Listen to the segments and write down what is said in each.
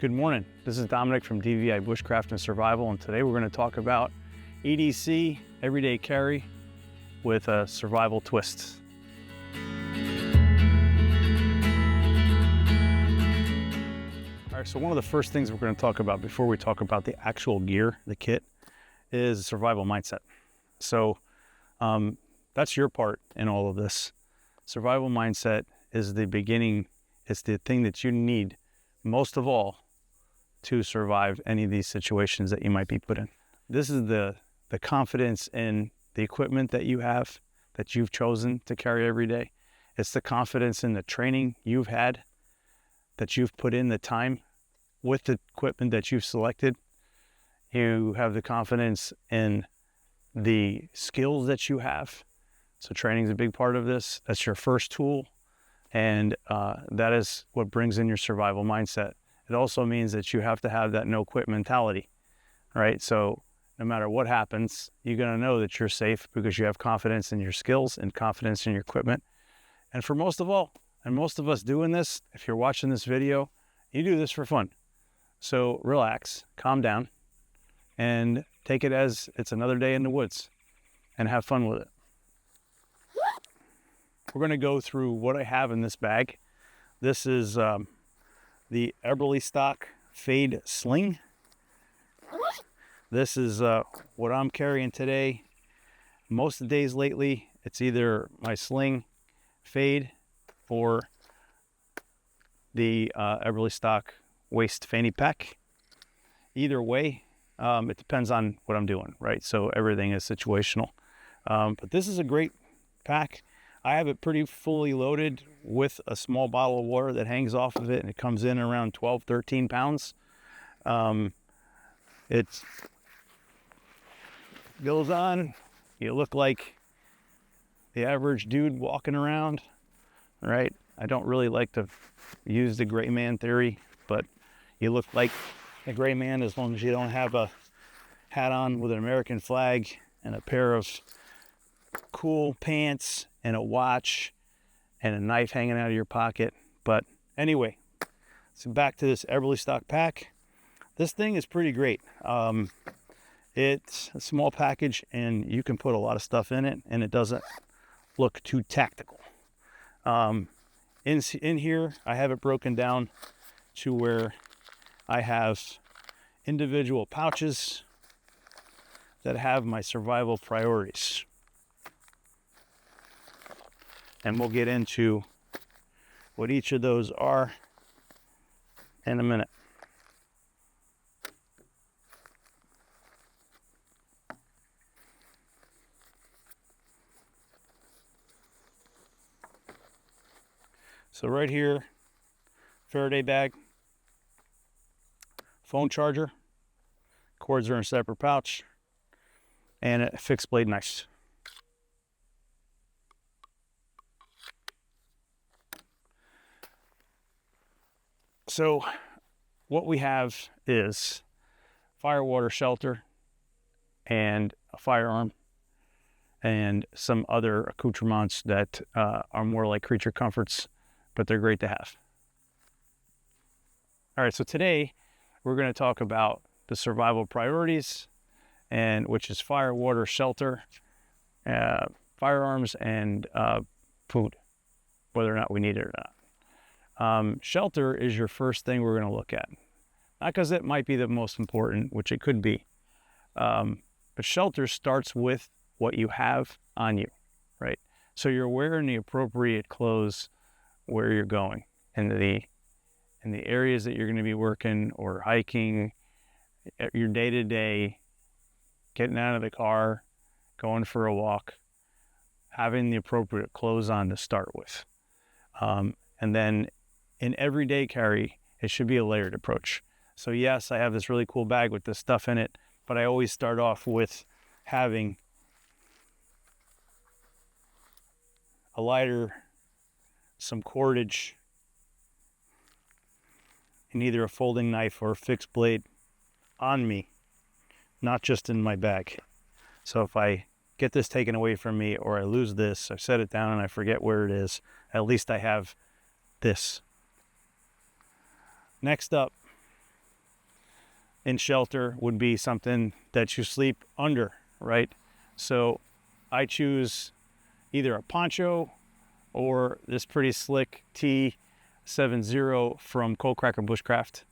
Good morning. This is Dominic from DVI Bushcraft and Survival, and today we're going to talk about EDC, everyday carry, with a survival twist. All right, so one of the first things we're going to talk about before we talk about the actual gear, the kit, is survival mindset. So that's your part in all of this. Survival mindset is the beginning. It's the thing that you need most of all to survive any of these situations that you might be put in. This is the confidence in the equipment that you have, that you've chosen to carry every day. It's the confidence in the training you've had, that you've put in the time with the equipment that you've selected. You have the confidence in the skills that you have. So training is a big part of this. That's your first tool. And that is what brings in your survival mindset. It also means that you have to have that no quit mentality, right? So no matter what happens, you're going to know that you're safe because you have confidence in your skills and confidence in your equipment. And for most of all, and most of us doing this, if you're watching this video, you do this for fun. So relax, calm down, and take it as it's another day in the woods and have fun with it. We're going to go through what I have in this bag. This is the Eberlestock Fade Sling. This is what I'm carrying today. Most of the days lately, it's either my Sling Fade or the Eberlestock Waist Fanny Pack. Either way, it depends on what I'm doing, right? So everything is situational. But this is a great pack. I have it pretty fully loaded with a small bottle of water that hangs off of it, and it comes in around 12, 13 pounds. It goes on. You look like the average dude walking around, right? I don't really like to use the gray man theory, but you look like a gray man as long as you don't have a hat on with an American flag and a pair of cool pants and a watch and a knife hanging out of your pocket. But anyway, so back to this Eberlestock pack. This thing is pretty great. It's a small package and you can put a lot of stuff in it and it doesn't look too tactical. In here, I have it broken down to where I have individual pouches that have my survival priorities. And we'll get into what each of those are in a minute. So right here, Faraday bag, phone charger, cords are in a separate pouch, and a fixed blade knife. So what we have is fire water shelter and a firearm and some other accoutrements that are more like creature comforts, but they're great to have. All right, so today we're going to talk about the survival priorities, and which is fire, water, shelter, firearms, and food, whether or not we need it or not. Shelter is your first thing we're going to look at. Not because it might be the most important, which it could be, but shelter starts with what you have on you, right? So you're wearing the appropriate clothes where you're going, in the areas that you're going to be working or hiking, your day-to-day, getting out of the car, going for a walk, having the appropriate clothes on to start with. And then in everyday carry, it should be a layered approach. So yes, I have this really cool bag with this stuff in it, but I always start off with having a lighter, some cordage, and either a folding knife or a fixed blade on me, not just in my bag. So if I get this taken away from me or I lose this, I set it down and I forget where it is, at least I have this. Next up, in shelter would be something that you sleep under, right? So I choose either a poncho or this pretty slick T70 from Cold Cracker Bushcraft.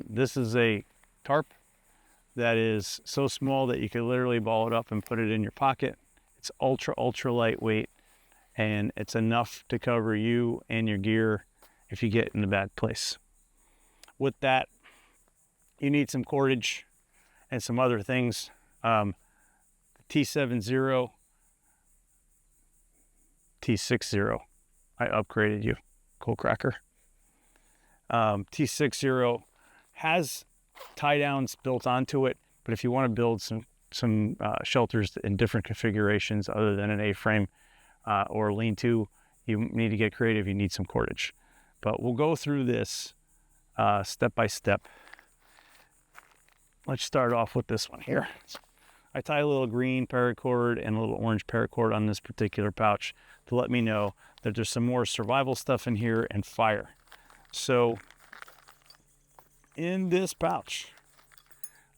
This is a tarp that is so small that you can literally ball it up and put it in your pocket. It's ultra lightweight, and it's enough to cover you and your gear if you get in a bad place. With that, you need some cordage and some other things. T70, T60, I upgraded you, Cold Cracker. T60 has tie downs built onto it, but if you want to build some shelters in different configurations other than an A-frame or lean-to, you need to get creative. You need some cordage. But we'll go through this step by step. Let's start off with this one here. I tie a little green paracord and a little orange paracord on this particular pouch to let me know that there's some more survival stuff in here and fire. So in this pouch,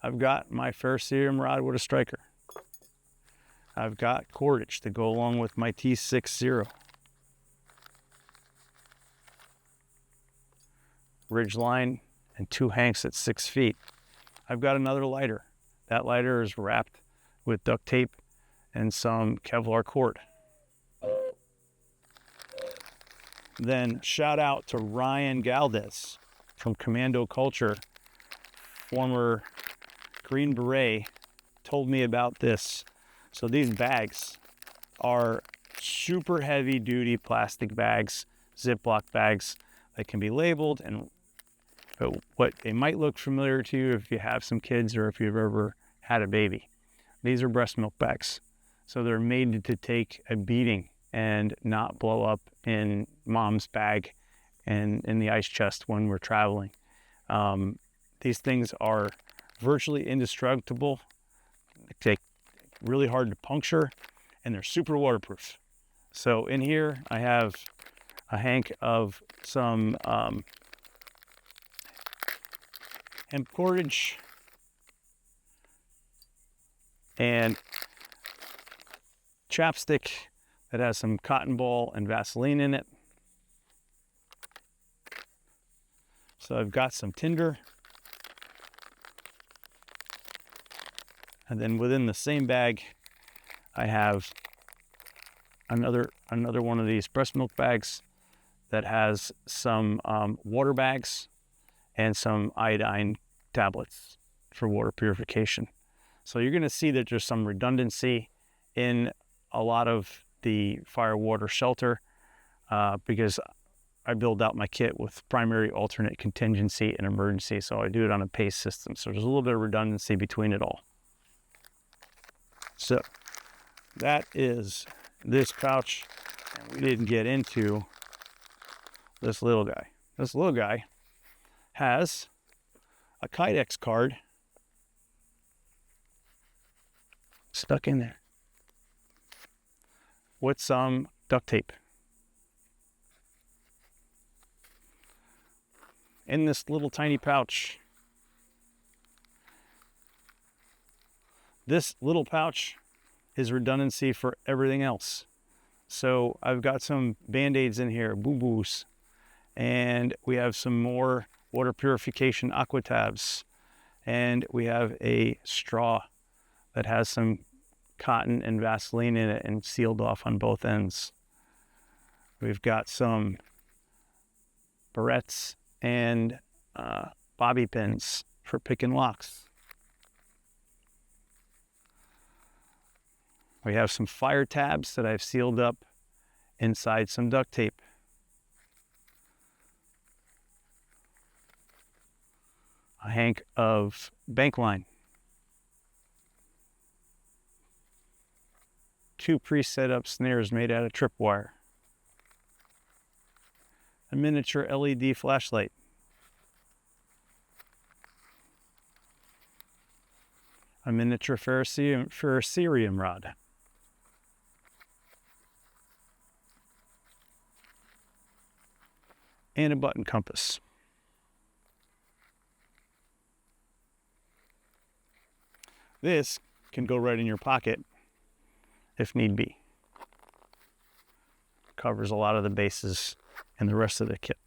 I've got my ferrocerium rod with a striker. I've got cordage to go along with my T60. Ridge line and 2 hanks at 6 feet. I've got another lighter. That lighter is wrapped with duct tape and some Kevlar cord. Then shout out to Ryan Galdes from Commando Culture, former Green Beret, told me about this. So these bags are super heavy duty plastic bags, Ziploc bags that can be labeled, and what they might look familiar to you if you have some kids or if you've ever had a baby. These are breast milk bags. So they're made to take a beating and not blow up in mom's bag and in the ice chest when we're traveling. These things are virtually indestructible. They take really hard to puncture, and they're super waterproof. So in here I have a hank of some hemp cordage and chapstick that has some cotton ball and Vaseline in it. So I've got some tinder. And then within the same bag, I have another one of these breast milk bags that has some water bags and some iodine tablets for water purification. So you're going to see that there's some redundancy in a lot of the fire water shelter because I build out my kit with primary, alternate, contingency, and emergency. So I do it on a pace system. So there's a little bit of redundancy between it all. So that is this pouch, and we didn't get into this little guy. This little guy has a Kydex card stuck in there with some duct tape. In this little tiny pouch, this little pouch is redundancy for everything else. So I've got some Band-Aids in here, boo-boos, and we have some more water purification aqua tabs, and we have a straw that has some cotton and Vaseline in it and sealed off on both ends. We've got some barrettes and bobby pins for picking locks. We have some fire tabs that I've sealed up inside some duct tape. A hank of bank line. 2 pre-set up snares made out of tripwire. A miniature LED flashlight. A miniature ferrocerium rod. And a button compass. This can go right in your pocket if need be. Covers a lot of the bases in the rest of the kit.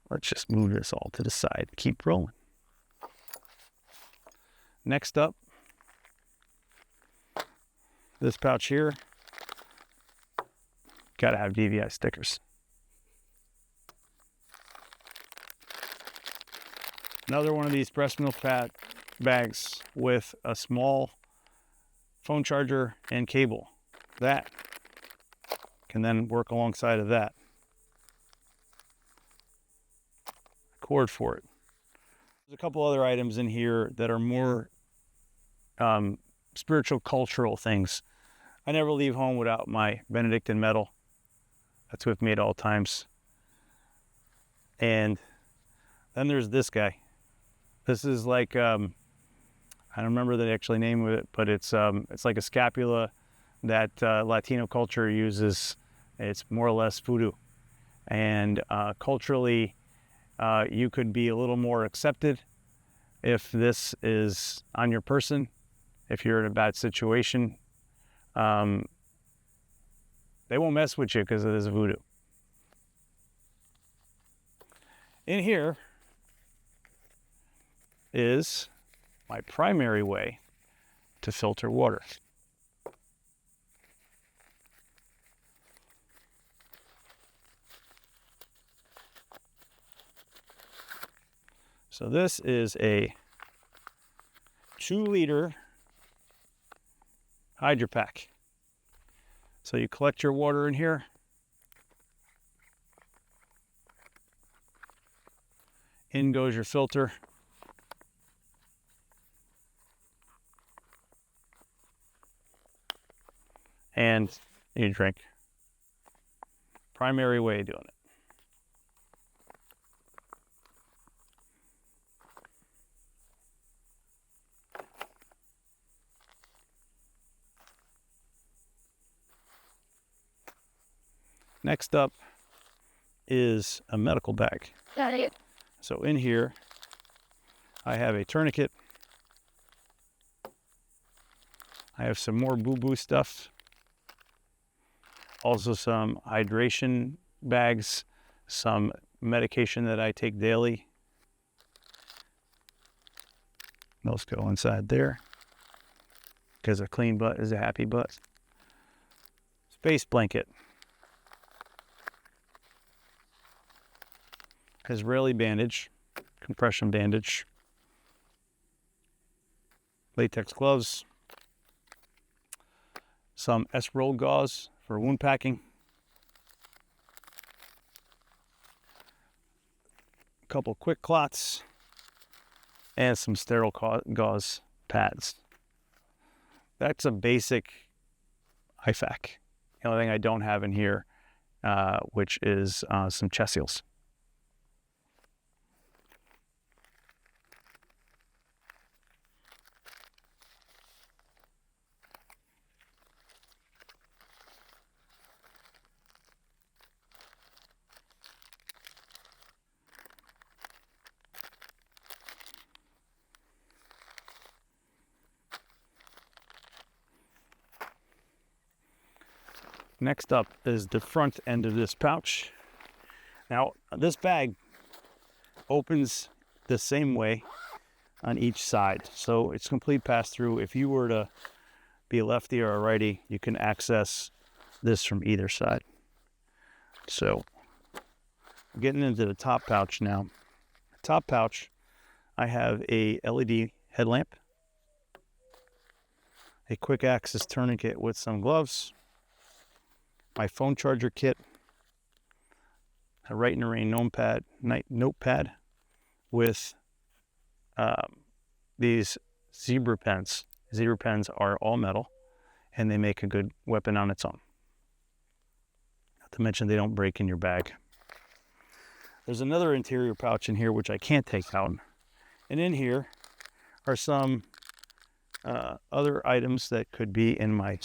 Let's just move this all to the side. Keep rolling. Next up, this pouch here. Got to have DVI stickers. Another one of these breast milk bags with a small phone charger and cable. That can then work alongside of that. Cord for it. There's a couple other items in here that are more spiritual, cultural things. I never leave home without my Benedictine medal. That's with me at all times. And then there's this guy. This is like, I don't remember the actual name of it, but it's like a scapula that Latino culture uses. It's more or less voodoo. And culturally, you could be a little more accepted if this is on your person, if you're in a bad situation. They won't mess with you because it is voodoo. In here is my primary way to filter water. So this is a 2-liter Hydro Pack. So you collect your water in here. In goes your filter. And you drink. Primary way of doing it. Next up is a medical bag. Got it. So in here, I have a tourniquet. I have some more boo-boo stuff. Also some hydration bags, some medication that I take daily. Those go inside there, because a clean butt is a happy butt. Space blanket. Israeli bandage, compression bandage, latex gloves, some S-roll gauze for wound packing, a couple quick clots, and some sterile gauze pads. That's a basic IFAK. The only thing I don't have in here, which is some chest seals. Next up is the front end of this pouch. Now, this bag opens the same way on each side. So it's complete pass-through. If you were to be a lefty or a righty, you can access this from either side. So getting into the top pouch now. Top pouch, I have a LED headlamp, a quick access tourniquet with some gloves, my phone charger kit, a Right in the Rain notepad with these zebra pens. Zebra pens are all metal, and they make a good weapon on its own. Not to mention they don't break in your bag. There's another interior pouch in here which I can't take out. And in here are some other items that could be in my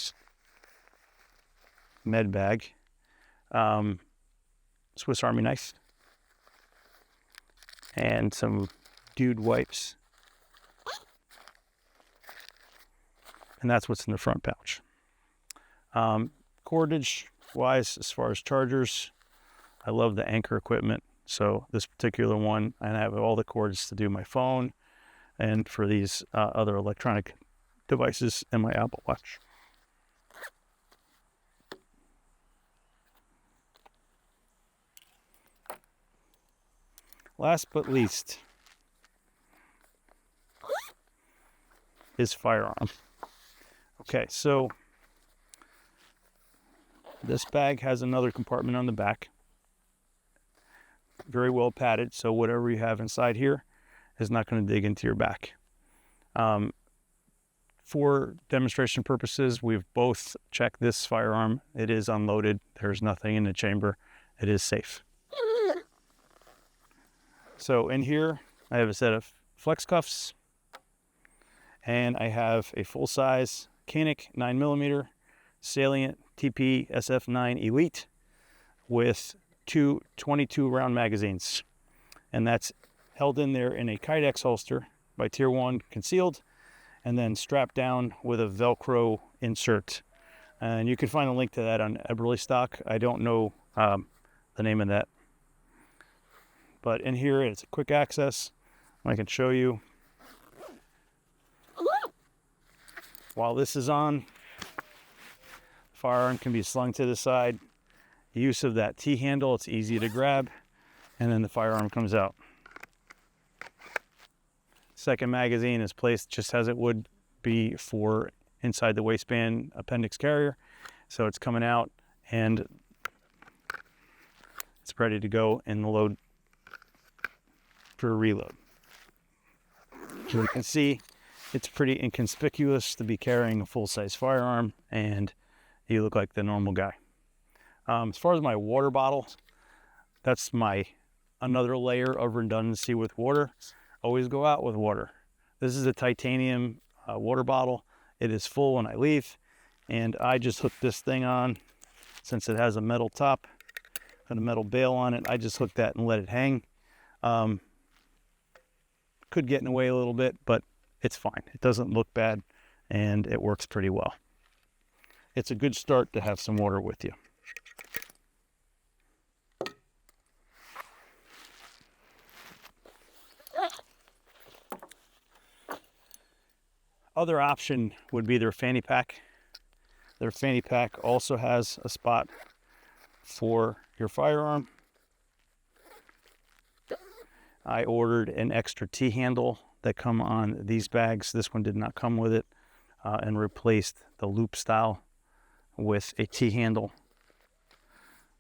med bag. Swiss Army knife and some Dude wipes. And that's what's in the front pouch. Cordage wise, as far as chargers, I love the Anchor equipment. So this particular one, and I have all the cords to do my phone and for these other electronic devices and my Apple Watch. Last but least is Firearm. Okay, so this bag has another compartment on the back. Very well padded, so whatever you have inside here is not going to dig into your back. For demonstration purposes, we've both checked this Firearm. It is unloaded. There's nothing in the chamber. It is safe. So in here, I have a set of flex cuffs, and I have a full-size Koenig 9mm Salient TP SF9 Elite with two 22-round magazines, and that's held in there in a Kydex holster by Tier 1 concealed, and then strapped down with a Velcro insert. And you can find a link to that on Eberlestock. I don't know the name of that, but in here it's a quick access. I can show you. While this is on, Firearm can be slung to the side. The use of that T-handle, it's easy to grab, and then the Firearm comes out. Second magazine is placed just as it would be for inside the waistband appendix carrier. So it's coming out and it's ready to go in the load for a reload. So you can see it's pretty inconspicuous to be carrying a full-size Firearm, and you look like the normal guy. As far as my water bottle, that's my another layer of redundancy with water. Always go out with water. This is a titanium water bottle. It is full when I leave, and I just hooked this thing on. Since it has a metal top and a metal bail on it, I just hooked that and let it hang. Could get in the way a little bit, but it's fine. It doesn't look bad, and it works pretty well. It's a good start to have some water with you. Other option would be their fanny pack. Their fanny pack also has a spot for your Firearm. I ordered an extra T-handle that come on these bags. This one did not come with it, and replaced the loop style with a T-handle.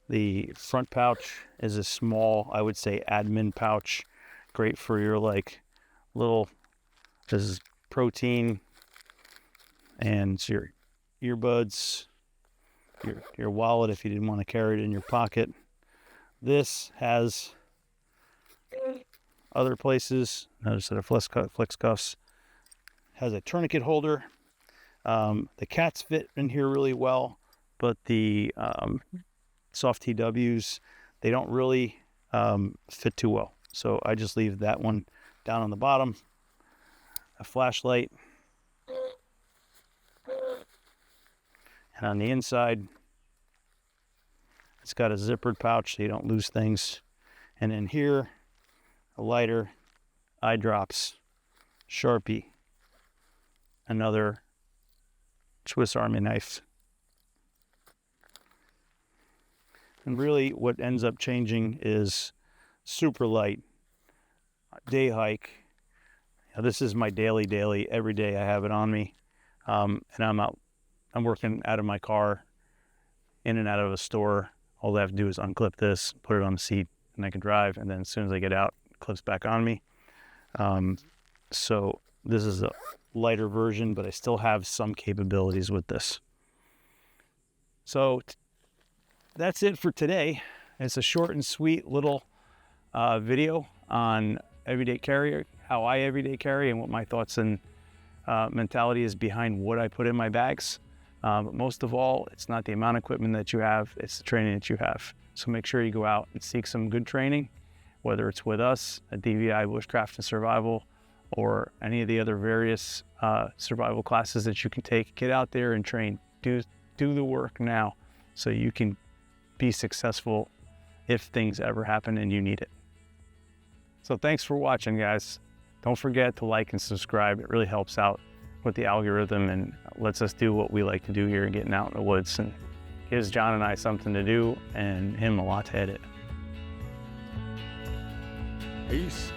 The front pouch is a small, I would say, admin pouch. Great for your like little, this is protein, and your earbuds, your wallet if you didn't want to carry it in your pocket. This has other places. Another set of flex cuffs. Has a tourniquet holder. The cats fit in here really well, but the soft TWs, they don't really fit too well. So I just leave that one down on the bottom. A flashlight. And on the inside, it's got a zippered pouch so you don't lose things. And in here, a lighter, eye drops, Sharpie, another Swiss Army knife. And really what ends up changing is super light, day hike. Now, this is my daily, every day I have it on me. And I'm working out of my car, in and out of a store. All I have to do is unclip this, put it on the seat, and I can drive. And then as soon as I get out, it clips back on me. So this is a lighter version, but I still have some capabilities with this. So that's it for today. It's a short and sweet little video on everyday carry, how I everyday carry, and what my thoughts and mentality is behind what I put in my bags. But most of all, it's not the amount of equipment that you have, it's the training that you have. So make sure you go out and seek some good training whether it's with us at DVI Bushcraft and Survival, or any of the other various survival classes that you can take. Get out there and train. Do the work now so you can be successful if things ever happen and you need it. So thanks for watching, guys. Don't forget to like and subscribe. It really helps out with the algorithm and lets us do what we like to do here, getting out in the woods, and gives John and I something to do and him a lot to edit. Peace.